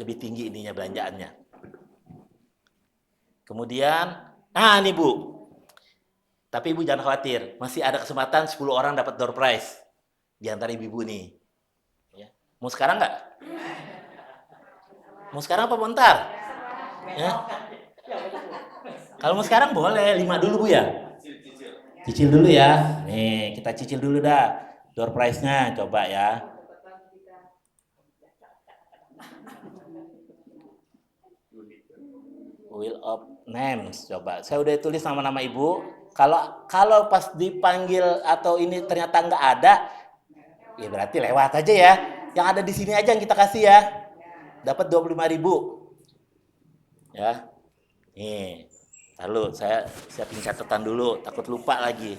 lebih tinggi ininya belanjaannya. Kemudian, nah nih Bu. Tapi Ibu jangan khawatir, masih ada kesempatan 10 orang dapat door prize di antara ibu-ibu nih. Ya. Mau sekarang nggak? Mau sekarang apa mau ntar? Ya. Kalau mau sekarang boleh, 5 dulu Bu ya. Cicil dulu ya. Nih, kita cicil dulu dah. Door prize-nya coba ya. Wheel of Names, coba. Saya udah tulis nama-nama Ibu. Kalau pas dipanggil atau ini ternyata nggak ada, ya berarti lewat aja ya. Yang ada di sini aja yang kita kasih ya. Dapat 25.000. Ya. Nih. Lalu saya siapin catatan dulu, takut lupa lagi.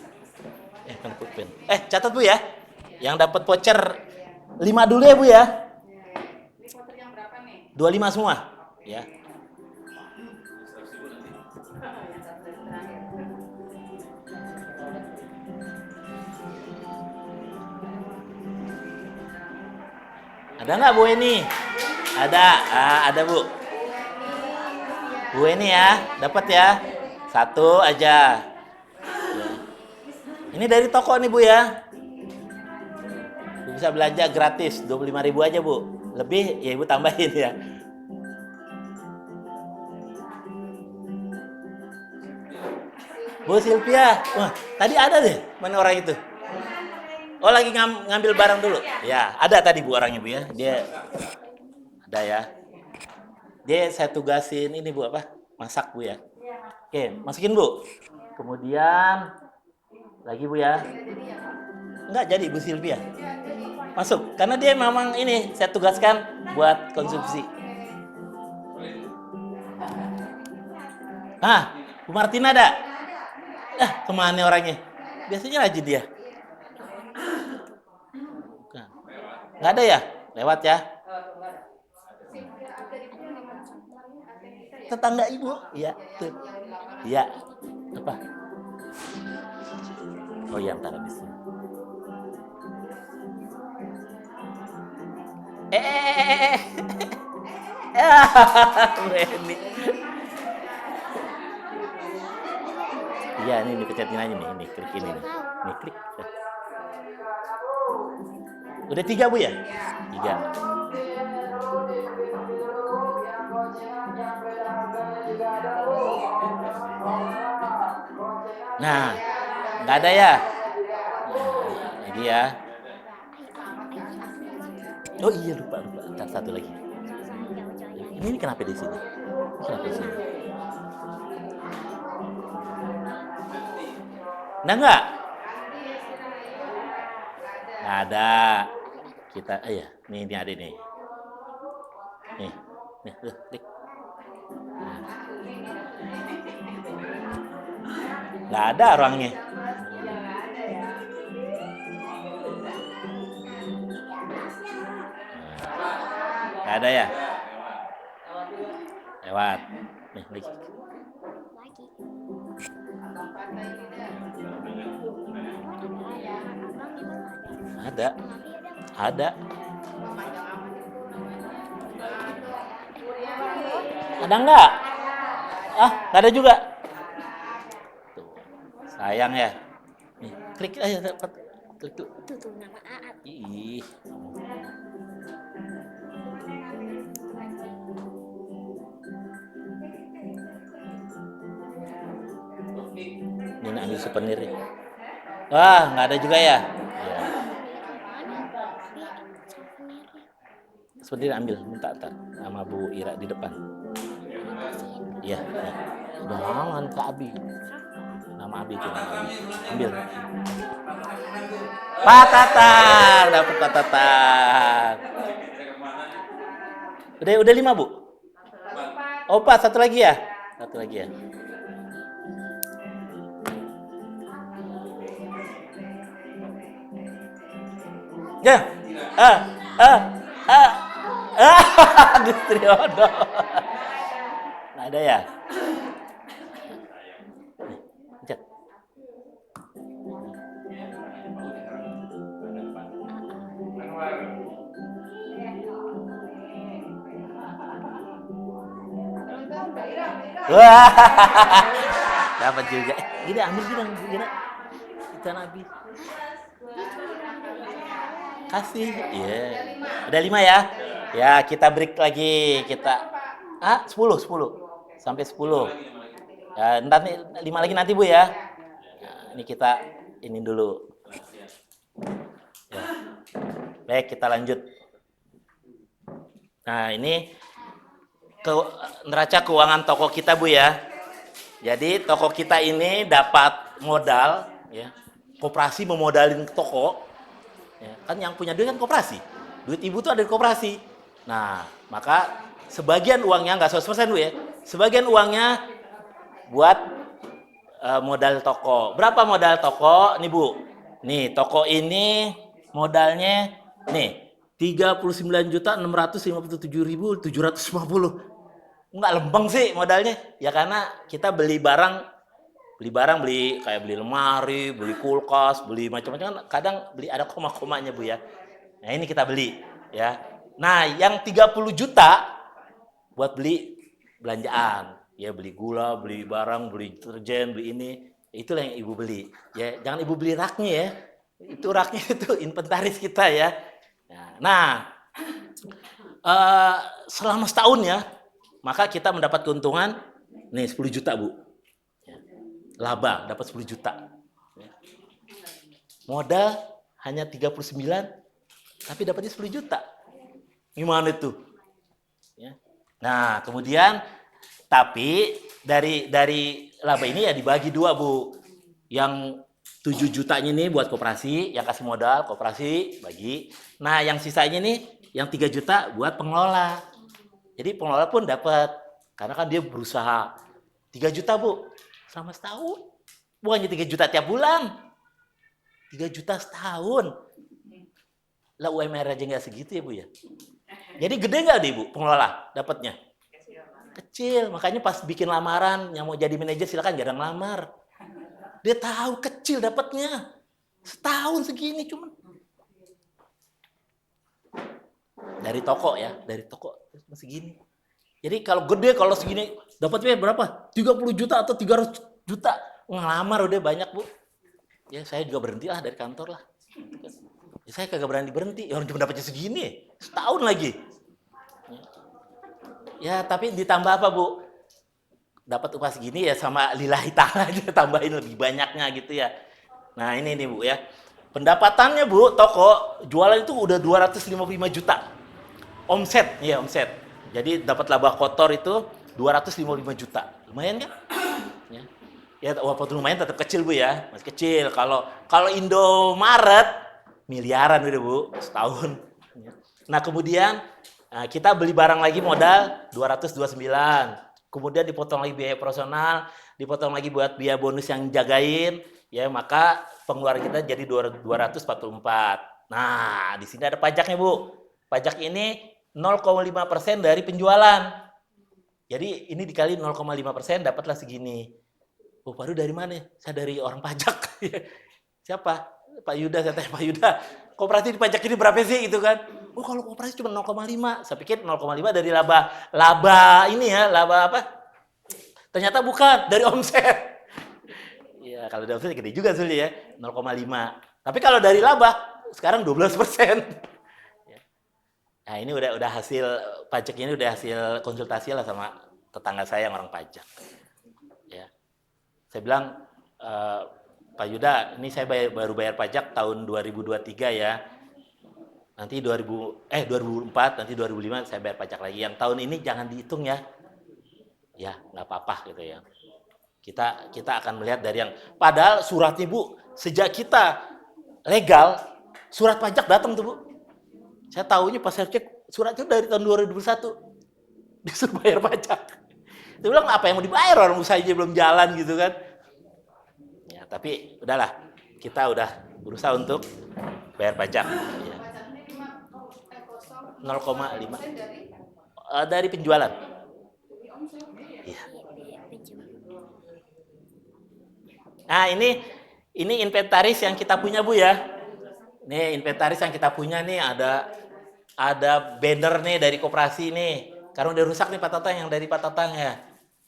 Kan pulpen. Catat Bu ya. Yang dapat voucher 5 dulu ya Bu ya. 25 semua, ya. Ada nggak Bu Eni? Ada, ada Bu. Bu Eni ya, dapat ya. Satu aja. Ya. Ini dari toko nih Bu ya. Bu bisa belanja gratis 25.000 aja Bu. Lebih ya Ibu tambahin ya. Bu Silvia, wah tadi ada deh, mana orang itu? Oh lagi ngambil barang dulu. Ya, ada tadi Bu orangnya Bu ya. Dia ada ya. Dia saya tugasin ini Bu apa? Masak Bu ya. Oke, masukin Bu. Kemudian lagi Bu ya. Enggak jadi Bu Silvia. Masuk, karena dia memang ini saya tugaskan buat konsumsi. Bu Martina ada? Kemana orangnya? Biasanya rajin dia. Bukan. Nggak ada ya? Lewat ya? Tetangga Ibu? Iya. Iya. Apa? Oh iya, ntar habis. Ini. Iya, ini dipecatin aja nih, ini klik ini nih. Nih klik. Udah 3 Bu ya? 3. Nah, nggak ada ya? Lagi ya. Oh iya lupa. Ntar satu lagi. Ini kenapa di sini? Kenapa di sini? Nah nggak? Nggak ada. Kita, ya, ini ada nih. Nih, klik. Nggak ada orangnya. Nggak ada ya? Lewat. Nih, lagi. Ada. Ada. Ada nggak? Nggak ada juga. Tuh, sayang ya. Nih, klik aja dapat. Klik tuh. Tuh nama Aat. Ih. Ini ambil souvenir ya. Wah, nggak ada juga ya? Iya. Souvenir ambil, minta ntar sama Bu Ira di depan. Iya. Jangan ke Abi. Nama Abi itu. Ambil. Pak Tatang, dapat Pak Tatang. Udah 5 Bu. Oh Pak, satu lagi ya? Satu lagi ya. Ya. Distriono. Nggak ada ya? Pencet. Wah, dapat juga. Gini ambil gini. Kita Nabi. Kasih. Iya. Ada 5 ya? Ya, kita break lagi. Kita 10. Sampai 10. Ya, ntar nih 5 lagi nanti Bu ya. Nah, ini kita ini dulu. Ya. Baik, kita lanjut. Nah, ini neraca keuangan toko kita Bu ya. Jadi toko kita ini dapat modal ya. Koperasi memodalin toko. Ya, kan yang punya duit kan koperasi. Duit ibu tuh ada di koperasi. Nah, maka sebagian uangnya nggak 100% Bu ya. Sebagian uangnya buat modal toko. Berapa modal toko? Nih Bu. Nih, toko ini modalnya nih 39.657.750. Enggak lempeng sih modalnya. Ya karena kita beli kayak beli lemari, beli kulkas, beli macam-macam kan kadang beli ada koma-komanya Bu ya. Nah, ini kita beli ya. Nah, yang 30 juta buat beli belanjaan. Ya beli gula, beli barang, beli deterjen, beli ini. Itulah yang Ibu beli. Ya, jangan Ibu beli raknya ya. Itu raknya itu inventaris kita ya. Nah, selama setahun ya, maka kita mendapat keuntungan nih 10 juta Bu. Laba dapat 10 juta. Modal hanya 39 tapi dapatnya 10 juta. Gimana itu? Ya. Nah, kemudian tapi dari laba ini ya dibagi 2 Bu. Yang 7 jutanya ini buat koperasi, yang kasih modal koperasi bagi. Nah, yang sisanya nih yang 3 juta buat pengelola. Jadi pengelola pun dapat karena kan dia berusaha 3 juta Bu selama setahun. Bukannya 3 juta tiap bulan. 3 juta setahun. Lah UMR aja nggak segitu ya Bu ya. Jadi gede nggak deh Bu pengelola dapatnya? Kecil. Makanya pas bikin lamaran yang mau jadi manajer silakan jarang lamar. Dia tahu kecil dapatnya. Setahun segini cuman. Dari toko ya, dari toko segini. Jadi kalau gede kalau segini dapatnya berapa? 30 juta atau 300 juta. Ngelamar udah banyak Bu. Ya saya juga berhenti lah dari kantor lah. Ya, saya kagak berhenti. Ya orang cuma dapatnya segini. Setahun lagi. Ya tapi ditambah apa Bu? Dapat upah segini ya sama lillahi ta'ala aja tambahin lebih banyaknya gitu ya. Nah ini nih Bu ya. Pendapatannya Bu, toko jualan itu udah 255 juta. Omset, iya omset. Jadi dapat laba kotor itu 255 juta. Lumayan kan? Ya. Ya walaupun lumayan tetap kecil Bu ya. Masih kecil. Kalau Indomaret miliaran udah Bu setahun. Nah, kemudian kita beli barang lagi modal 229. Kemudian dipotong lagi biaya personal, dipotong lagi buat biaya bonus yang jagain, ya maka pengeluaran kita jadi 244. Nah, di sini ada pajaknya, Bu. Pajak ini 0,5% dari penjualan. Jadi ini dikali 0,5% dapatlah segini. Oh, baru dari mana? Saya dari orang pajak. Siapa? Pak Yuda, saya tanya Pak Yuda. Koperasi pajak ini berapa sih itu kan? Oh, kalau koperasi cuma 0,5. Saya pikir 0,5 dari laba ini ya, laba apa? Ternyata bukan, dari omset. Ya, kalau dari omset gede juga Zul ya, 0,5. Tapi kalau dari laba sekarang 12%. Nah, ini udah hasil pajak ini udah hasil konsultasi lah sama tetangga saya yang orang pajak. Ya. Saya bilang Pak Yuda, ini saya baru bayar pajak tahun 2023 ya. Nanti 2004, nanti 2005 saya bayar pajak lagi. Yang tahun ini jangan dihitung ya. Ya, nggak apa-apa gitu ya. Kita akan melihat dari yang padahal suratnya Bu, sejak kita legal, surat pajak datang tuh Bu. Saya tahunya pas saya cek surat itu dari tahun 2021. Disuruh bayar pajak. Dia bilang apa yang mau dibayar orang usahanya belum jalan gitu kan. Ya, tapi udahlah, kita udah berusaha untuk bayar pajak. Ya. 0,5 dari penjualan. Ya. Nah ini inventaris yang kita punya Bu ya. Nih inventaris yang kita punya nih ada banner nih dari koperasi nih. Karena udah rusak nih Pak Tatang yang dari Pak Tatang ya.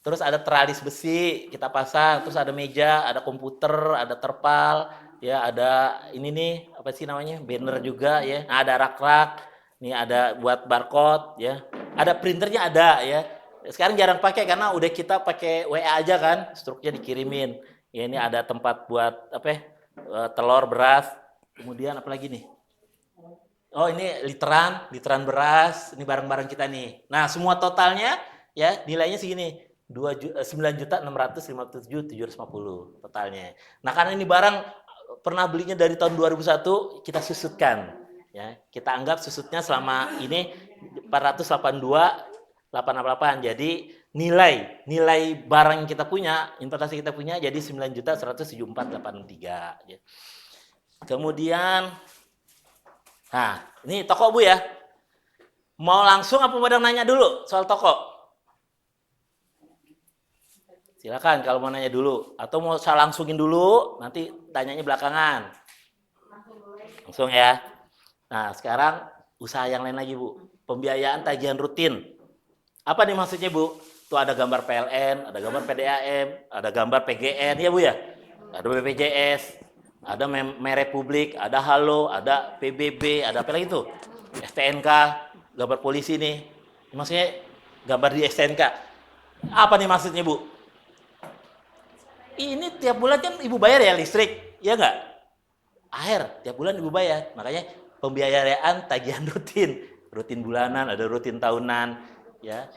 Terus ada teralis besi kita pasang, terus ada meja, ada komputer, ada terpal, ya ada ini nih apa sih namanya banner juga ya. Nah, ada rak-rak, nih ada buat barcode ya. Ada printernya ada ya. Sekarang jarang pakai karena udah kita pakai WA aja kan, struknya dikirimin. Ya ini ada tempat buat apa? Telur, beras. Kemudian apa lagi nih? Oh ini literan beras, ini barang-barang kita nih. Nah semua totalnya ya nilainya segini, 9.657.750 totalnya. Nah karena ini barang pernah belinya dari tahun 2001, kita susutkan. Ya, kita anggap susutnya selama ini 482.888. Jadi nilai barang yang kita punya, investasi kita punya jadi 9.174.83. Ya. Kemudian nah, ini toko Bu ya. Mau langsung apa mau nanya dulu soal toko? Silakan kalau mau nanya dulu. Atau mau saya langsungin dulu, nanti tanyanya belakangan. Langsung ya. Nah, sekarang usaha yang lain lagi Bu. Pembiayaan tagihan rutin. Apa nih maksudnya Bu? Tuh ada gambar PLN, ada gambar PDAM, ada gambar PGN ya Bu ya. Ada BPJS, ada Merepublik, ada Halo, ada PBB, ada apa lagi tuh? STNK, gambar polisi nih. Maksudnya gambar di STNK. Apa nih maksudnya Bu? Ini tiap bulan kan Ibu bayar ya listrik, ya nggak? Air, tiap bulan Ibu bayar. Makanya pembiayaan tagihan rutin. Rutin bulanan, ada rutin tahunan. Ya.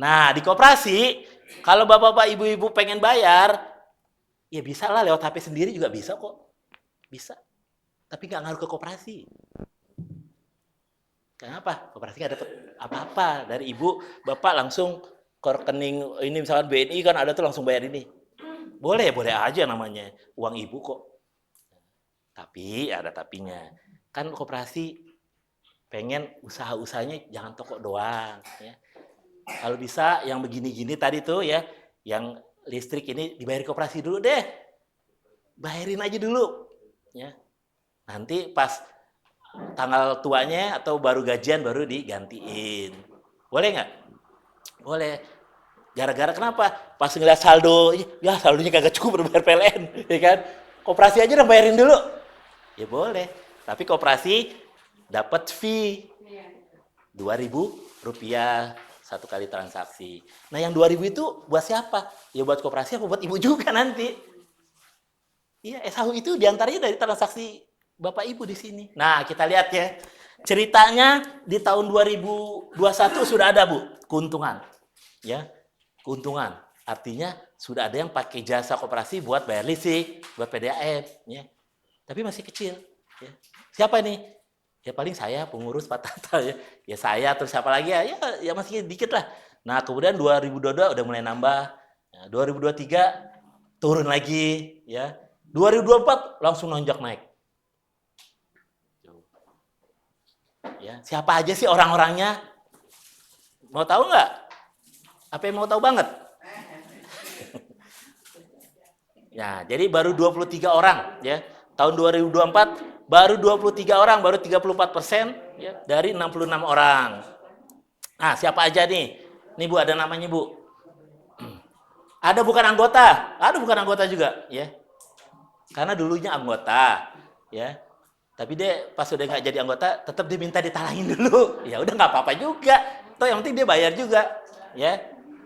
Nah, di koperasi, kalau bapak-bapak, ibu-ibu pengen bayar, ya bisa lah lewat HP sendiri juga bisa kok. Bisa. Tapi nggak ngaruh ke koperasi. Kenapa? Koperasi nggak dapat apa-apa dari ibu, bapak langsung ke rekening ini misalkan BNI kan ada tuh langsung bayar ini. Boleh, boleh aja namanya uang ibu kok. Tapi ada tapinya. Kan koperasi pengen usaha-usahanya jangan toko doang. Ya. Kalau bisa yang begini-gini tadi tuh ya, yang listrik ini dibayar koperasi dulu deh. Bayarin aja dulu. Ya. Nanti pas tanggal tuanya atau baru gajian baru digantiin. Boleh nggak? Boleh. Gara-gara kenapa? Pas ngeliat saldo, ya saldonya kagak cukup bayar PLN, ya kan? Koperasi aja udah bayarin dulu. Ya boleh. Tapi koperasi dapat fee 2.000 rupiah satu kali transaksi. Nah yang 2.000 itu buat siapa? Ya buat koperasi apa buat ibu juga nanti. Iya, SHU itu diantaranya dari transaksi Bapak Ibu di sini. Nah, kita lihat ya. Ceritanya di tahun 2021 sudah ada, Bu, keuntungan. Ya, keuntungan. Artinya sudah ada yang pakai jasa koperasi buat bayar listrik, buat PDAM, ya. Tapi masih kecil, ya. Siapa nih? Ya paling saya pengurus Pak Tata ya. Ya saya terus siapa lagi ya? Ya masih dikit lah. Nah, kemudian 2022 udah mulai nambah. Nah, 2023 turun lagi, ya. 2024 langsung nonjak naik. Ya, siapa aja sih orang-orangnya? Mau tahu nggak? Apa yang mau tahu banget? Ya, jadi baru 23 orang ya. Tahun 2024 baru 23 orang, baru 34% ya dari 66 orang. Nah, siapa aja nih? Nih Bu, ada namanya Bu. Ada bukan anggota juga ya. Karena dulunya anggota ya. Tapi dia pas udah nggak jadi anggota, tetap diminta ditalangin dulu. Ya udah nggak apa-apa juga. Toh yang penting dia bayar juga, ya.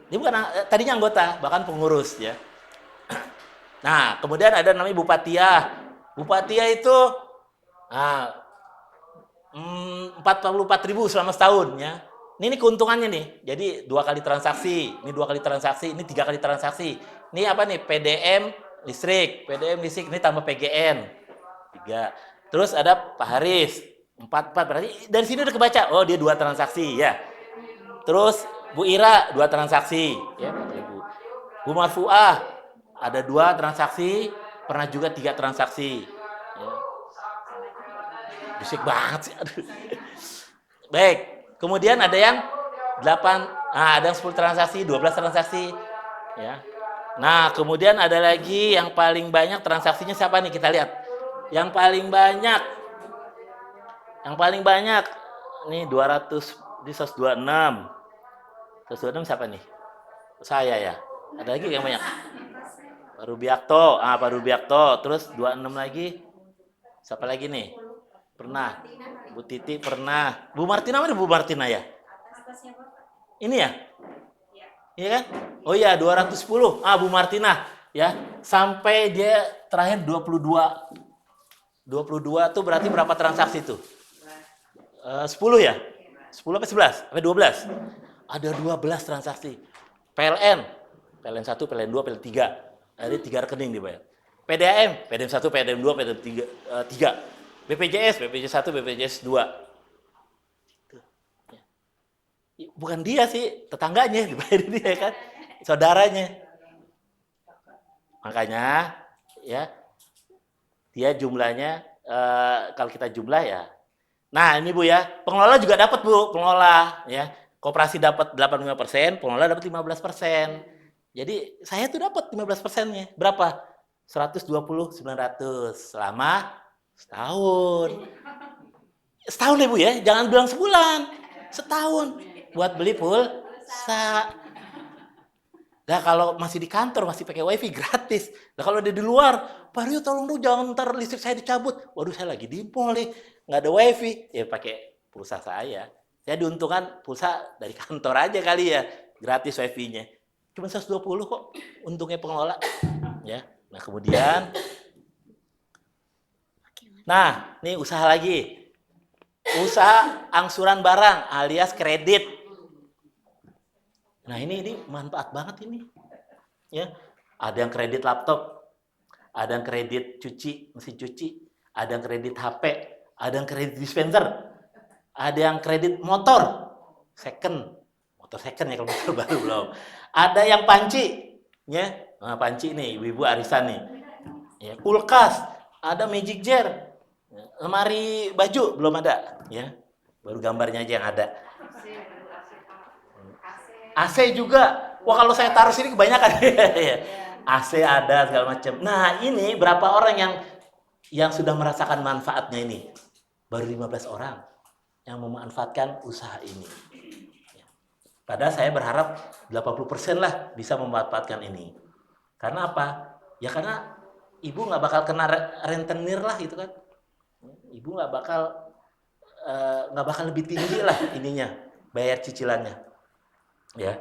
Dia bukan tadinya anggota, bahkan pengurus, ya. Nah, kemudian ada namanya Bupatiah. Bupatiah itu 44.000 selama setahun, ya. Ini keuntungannya nih. Jadi 2 kali transaksi, ini 2 kali transaksi, ini 3 kali transaksi. Ini apa nih? PDM listrik, ini tambah PGN. 3. Terus ada Pak Haris, 4 berarti dari sini udah kebaca. Oh, dia 2 transaksi ya. Terus Bu Ira 2 transaksi ya, 4.000. Bu Marfuah ada 2 transaksi, pernah juga 3 transaksi. Ya. Bisik banget sih. Aduh. Baik, kemudian ada yang 8, ada yang 10 transaksi, 12 transaksi ya. Nah, kemudian ada lagi yang paling banyak transaksinya siapa nih? Kita lihat. Yang paling banyak nih 200 di 126. 126 siapa nih? Saya ya. Ada lagi yang banyak. Pak Rubiakto, Pak Rubiakto, terus 26 lagi. Siapa lagi nih? Pernah. Bu Titi pernah. Bu Martina mana Bu Martina ya? Ini ya? Iya kan? Oh iya, 210. Bu Martina ya. Sampai dia terakhir 22. 22 tuh berarti berapa transaksi tuh? 10 ya? 10 apa 11? Apa 12? Ada 12 transaksi. PLN. PLN 1, PLN 2, PLN 3. Ada 3 rekening dibayar. PDAM, PDAM 1, PDAM 2, PDAM 3. BPJS, BPJS 1, BPJS 2. Bukan dia sih, tetangganya dibayar dia kan. Saudaranya. Makanya ya, dia jumlahnya kalau kita jumlah ya. Nah, ini Bu ya, pengelola juga dapat Bu, pengelola ya. Koperasi dapat 85%, pengelola dapat 15%. Jadi saya tuh dapat 15%-nya. Berapa? 120.900 selama setahun. Setahun ya Bu ya, jangan bilang sebulan. Setahun buat beli pulsa. Nah, kalau masih di kantor, masih pakai wifi gratis. Nah, kalau dia di luar, Pak Rio tolong dong jangan ntar listrik saya dicabut. Waduh, saya lagi di mall nih, nggak ada wifi. Ya pakai pulsa saya. Saya diuntungkan pulsa dari kantor aja kali ya, gratis wifi-nya. Cuma 120 kok untungnya pengelola. Ya. Nah, kemudian ini usaha lagi. Usaha angsuran barang alias kredit. Nah, ini manfaat banget ini. Ya. Ada yang kredit laptop, ada yang kredit mesin cuci, ada yang kredit HP, ada yang kredit dispenser, ada yang kredit motor second ya kalau motor baru belum. Ada yang panci, ya, panci nih, ibu-ibu arisan nih, ya, kulkas, ada magic jar, lemari baju belum ada, ya, baru gambarnya aja yang ada. AC juga, wah kalau saya taruh sini kebanyakan. AC ada segala macam. Nah, ini berapa orang yang sudah merasakan manfaatnya ini? Baru 15 orang yang memanfaatkan usaha ini. Padahal saya berharap 80% lah bisa memanfaatkan ini. Karena apa? Ya karena ibu nggak bakal kena rentenir lah gitu kan. Ibu nggak bakal lebih tinggi lah ininya, bayar cicilannya. Ya.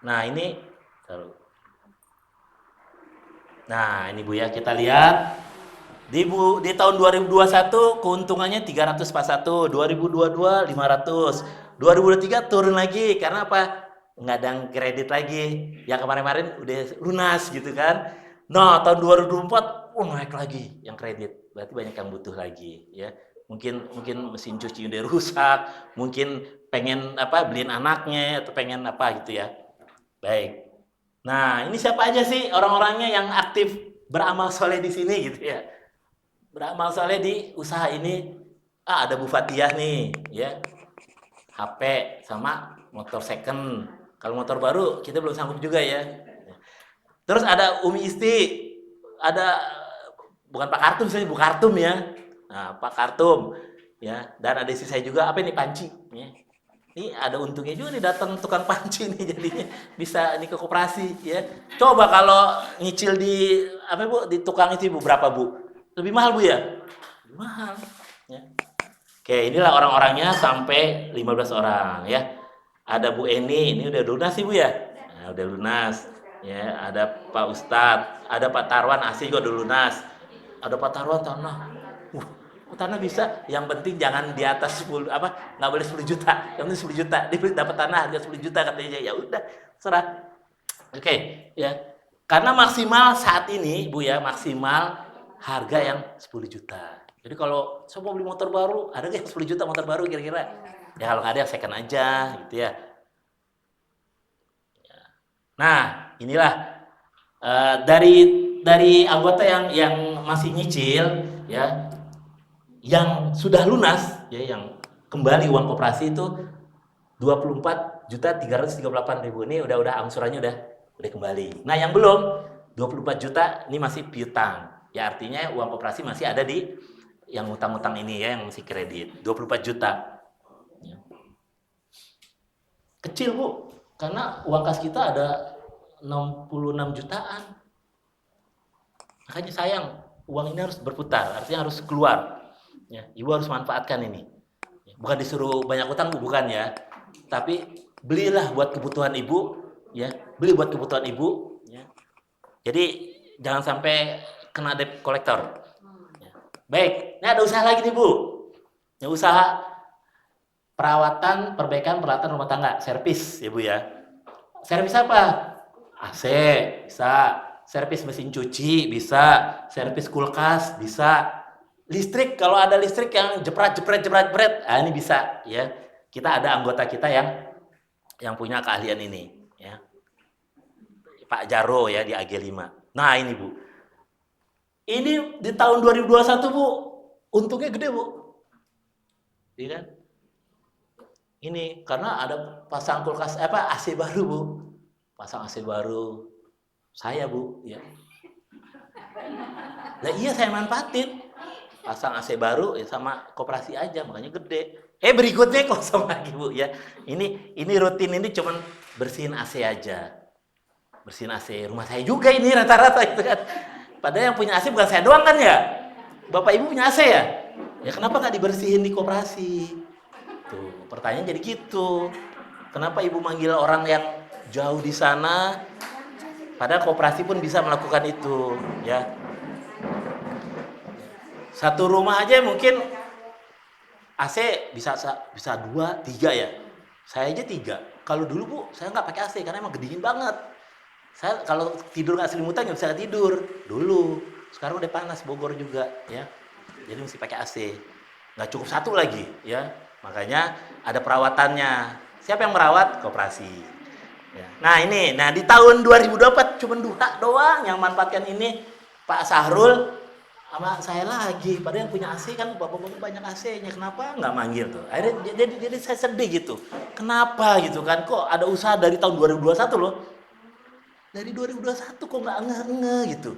Nah, ini Bu ya, kita lihat di tahun 2021 keuntungannya 341, 2022 500, 2023 turun lagi karena apa? Nggak ada kredit lagi. Yang kemarin-kemarin udah lunas gitu kan. Nah, tahun 2024 naik lagi yang kredit. Berarti banyak yang butuh lagi ya. Mungkin mesin cuci udah rusak, mungkin pengen beliin anaknya atau pengen apa gitu ya. Baik. Nah, ini siapa aja sih orang-orangnya yang aktif beramal soleh di sini gitu ya? Beramal soleh di usaha ini. Ada Bu Fatihah nih, ya. HP sama motor second. Kalau motor baru kita belum sanggup juga ya. Terus ada Umi Isti, ada bukan Pak Kartum sih, Bu Kartum ya. Nah, Pak Kartum ya, dan ada istri saya juga apa ini Panci ya. Ini ada untungnya juga nih datang tukang panci nih jadinya bisa ini ke koperasi ya. Coba kalau nyicil di di tukang itu Bu berapa Bu? Lebih mahal Bu ya? Lebih mahal ya. Oke, inilah orang-orangnya sampai 15 orang ya. Ada Bu Eni, ini udah lunas sih Bu ya? Nah, udah lunas. Ya, ada Pak Ustadz, ada Pak Tarwan asli juga udah lunas. Ada Pak Tarwan tanah. Tanah bisa, yang penting jangan di atas 10 nggak boleh 10 juta. Yang penting 10 juta. Dia dapat tanah harga 10 juta katanya. Ya udah, serah. Oke, ya. Karena maksimal saat ini, Bu ya, maksimal harga yang 10 juta. Jadi kalau saya mau beli motor baru, ada nggak 10 juta motor baru kira-kira? Ya kalau nggak ada second aja gitu ya. Nah, inilah dari anggota yang masih nyicil ya, yang sudah lunas ya, yang kembali uang koperasi itu 24.338.000 ini udah angsurannya udah kembali. Nah, yang belum 24 juta ini masih piutang. Ya artinya uang koperasi masih ada di yang utang-utang ini ya, yang masih kredit. 24 juta. Ya. Kecil, Bu. Karena uang kas kita ada 66 jutaan. Makanya sayang, uang ini harus berputar, artinya harus keluar. Ya, ibu harus manfaatkan ini. Bukan disuruh banyak utang, bukan ya. Tapi belilah buat kebutuhan ibu, ya. Beli buat kebutuhan ibu, ya. Jadi jangan sampai kena debt collector. Ya. Baik, ini ada usaha lagi nih Bu. Ya, usaha perawatan, perbaikan peralatan rumah tangga, servis ya Bu ya. Servis apa? AC bisa, servis mesin cuci bisa, servis kulkas bisa, listrik kalau ada listrik yang jepret, ini bisa ya. Kita ada anggota kita yang punya keahlian ini ya. Pak Jaro ya di AG5. Nah ini Bu, ini di tahun 2021 Bu, untungnya gede Bu, iya kan? Ini karena ada pasang kulkas AC baru Bu, pasang AC baru saya Bu ya. Nah iya saya manfaatin, pasang AC baru ya sama koperasi aja makanya gede. Berikutnya kosong lagi Bu ya. Ini rutin ini cuman bersihin AC aja, bersihin AC rumah saya juga ini rata-rata itu kan. Padahal yang punya AC bukan saya doang kan ya. Bapak Ibu punya AC ya? Ya kenapa nggak dibersihin di koperasi? Tuh, pertanyaan jadi gitu. Kenapa Ibu manggil orang yang jauh di sana? Padahal koperasi pun bisa melakukan itu, ya. Satu rumah aja mungkin AC bisa 2, 3 ya. Saya aja 3. Kalau dulu Bu, saya nggak pakai AC karena emang dingin banget. Saya kalau tidur nggak selimutan nggak bisa tidur dulu. Sekarang udah panas Bogor juga, ya. Jadi mesti pakai AC. Nggak cukup satu lagi, ya. Makanya ada perawatannya. Siapa yang merawat? Koperasi. Ya. Nah ini, di tahun 2024 cuma 2 doang yang manfaatkan ini, Pak Sahrul sama saya lagi. Padahal yang punya AC kan bapak-bapak banyak AC-nya. Kenapa nggak manggil tuh? Akhirnya jadi saya sedih gitu. Kenapa gitu kan? Kok ada usaha dari tahun 2021 loh? Dari 2021 kok nggak nge gitu?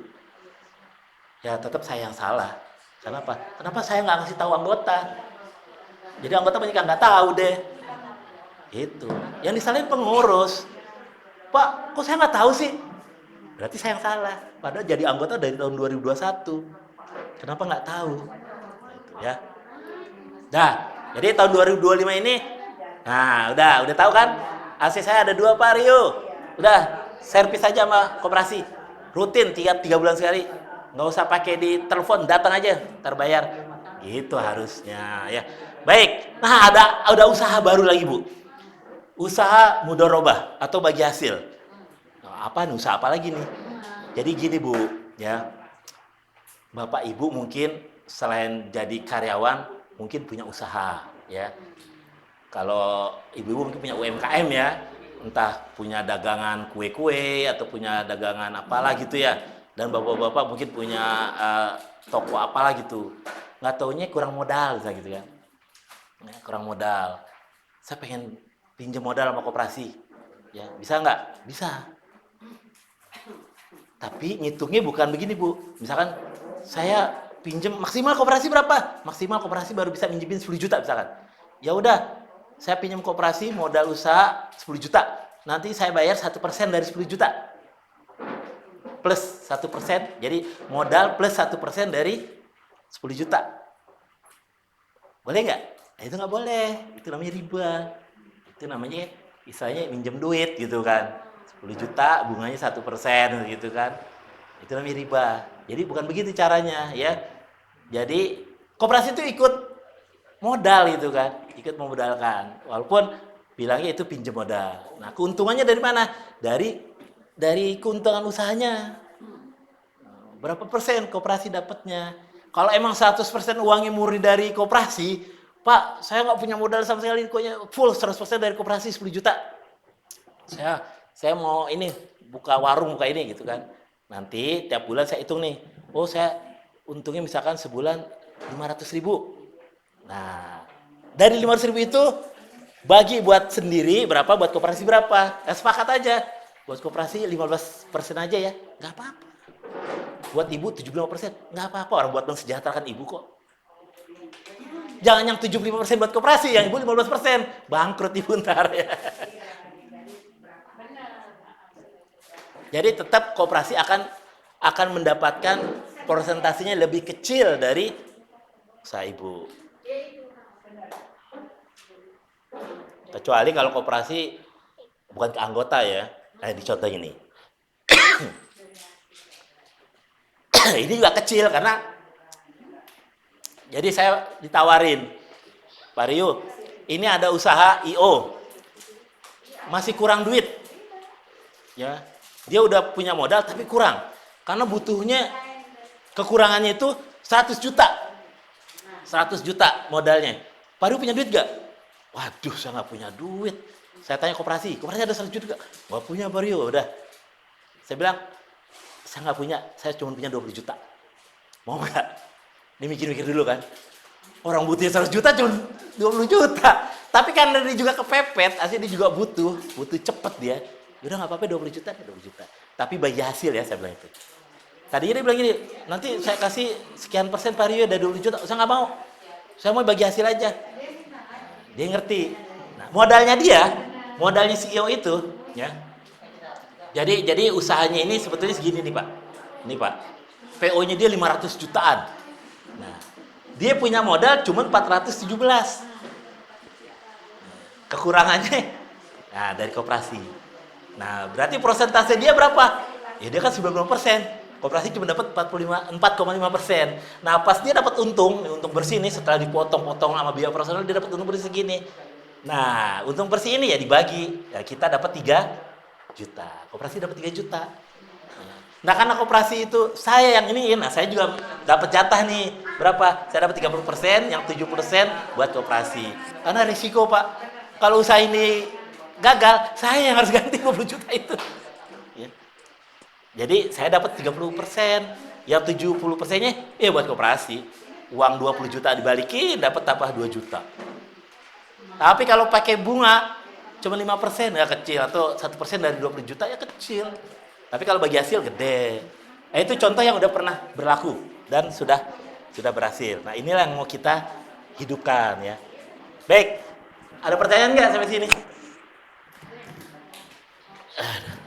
Ya tetap saya yang salah. Kenapa? Kenapa saya nggak ngasih tahu anggota? Jadi anggota banyak yang nggak tahu deh. Itu. Yang disalahin pengurus. Pak, kok saya nggak tahu sih? Berarti saya yang salah. Padahal jadi anggota dari tahun 2021. Kenapa nggak tahu? Itu ya. Dah, jadi tahun 2025 ini, nah udah tahu kan? AC saya ada 2 Pak Rio. Udah, servis aja sama koperasi. Rutin 3 bulan sekali. Nggak usah pakai di telepon, datang aja, terbayar. Gitu harusnya ya. Baik, nah ada usaha baru lagi Bu. Usaha mudorobah atau bagi hasil. Nah, usaha apa lagi nih? Jadi gini Bu, ya. Bapak Ibu mungkin selain jadi karyawan mungkin punya usaha, ya. Kalau ibu-ibu mungkin punya UMKM ya, entah punya dagangan kue-kue atau punya dagangan apalah gitu ya. Dan bapak-bapak mungkin punya toko apalah gitu. Nggak taunya kurang modal, gitu kan. Ya, kurang modal. Saya pengen pinjam modal sama koperasi. Ya, bisa nggak? Bisa. Tapi ngitungnya bukan begini Bu. Misalkan saya pinjam maksimal koperasi berapa? Maksimal koperasi baru bisa minjemin 10 juta misalkan. Ya udah, saya pinjam koperasi modal usaha 10 juta. Nanti saya bayar 1% dari 10 juta. Plus 1%. Jadi modal plus 1% dari 10 juta. Boleh nggak? Nah, itu nggak boleh. Itu namanya riba. Itu namanya istilahnya minjem duit gitu kan. 10 juta bunganya 1% gitu kan. Itu namanya riba. Jadi bukan begitu caranya ya. Jadi koperasi itu ikut modal gitu kan. Ikut memodalkan. Walaupun bilangnya itu pinjam modal. Nah keuntungannya dari mana? Dari keuntungan usahanya. Berapa persen koperasi dapatnya? Kalau emang 100% uangnya murni dari koperasi, Pak, saya nggak punya modal sama sekali, pokoknya full 100% dari koperasi 10 juta. Saya mau ini buka warung buka ini gitu kan. Nanti tiap bulan saya hitung nih. Oh, saya untungnya misalkan sebulan 500.000. Nah, dari 500.000 itu bagi buat sendiri berapa, buat koperasi berapa. Sepakat aja. Buat koperasi 15% aja ya. Nggak apa-apa. Buat ibu 75%. Nggak apa-apa, orang buat mensejahterakan ibu kok. Jangan yang 75% buat koperasi, yang ibu 15%. Bangkrut ibu ntar ya. Jadi tetap koperasi akan mendapatkan persentasenya lebih kecil dari usaha ibu. Kecuali kalau koperasi bukan ke anggota ya. Nah, di contoh ini. Ini juga kecil karena jadi saya ditawarin, Pak Rio, ini ada usaha IO, masih kurang duit, ya. Dia udah punya modal tapi kurang, karena butuhnya kekurangannya itu 100 juta, 100 juta modalnya. Pak Rio punya duit gak? Waduh, saya nggak punya duit. Saya tanya koperasi ada 100 juta gak? Nggak punya Pak Rio, udah. Saya bilang, saya nggak punya, saya cuma punya 20 juta. Mau nggak? Dia mikir-mikir dulu kan. Orang butuhnya 100 juta cuma 20 juta. Tapi karena dia juga kepepet, asli dia juga butuh cepet dia. Udah nggak apa-apa 20 juta, 20 juta. Tapi bagi hasil ya, saya bilang itu. Tadinya dia bilang gini, nanti saya kasih sekian persen Pak Rio dari 20 juta. Saya nggak mau. Saya mau bagi hasil aja. Dia ngerti. Nah, modalnya CEO itu, ya. Jadi usahanya ini sebetulnya segini nih Pak. Ini Pak. PO-nya dia 500 jutaan. Nah, dia punya modal cuma 417. Kekurangannya nah dari koperasi. Nah, berarti persentase dia berapa? Ya dia kan 90%. Koperasi cuma dapat 4,5%. Nah, pas dia dapat untung bersih nih setelah dipotong-potong sama biaya operasional dia dapat untung bersih segini. Nah, untung bersih ini ya dibagi. Ya kita dapat 3 juta. Koperasi dapat 3 juta. Nah, karena koperasi itu saya yang iniin, nah saya juga dapat jatah nih. Berapa? Saya dapat 30%, yang 70% buat koperasi. Karena risiko, Pak. Kalau usaha ini gagal, saya yang harus ganti 20 juta itu. Ya. Jadi, saya dapat 30%, yang 70%-nya ya buat koperasi. Uang 20 juta dibalikin, dapat tambah 2 juta. Tapi kalau pakai bunga cuma 5% ya kecil, atau 1% dari 20 juta ya kecil. Tapi kalau bagi hasil gede. Nah, itu contoh yang udah pernah berlaku dan sudah berhasil. Nah, inilah yang mau kita hidupkan ya. Baik. Ada pertanyaan nggak sampai sini?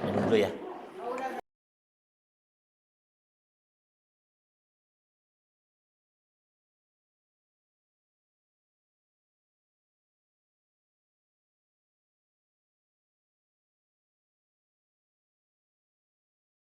Minum dulu ya.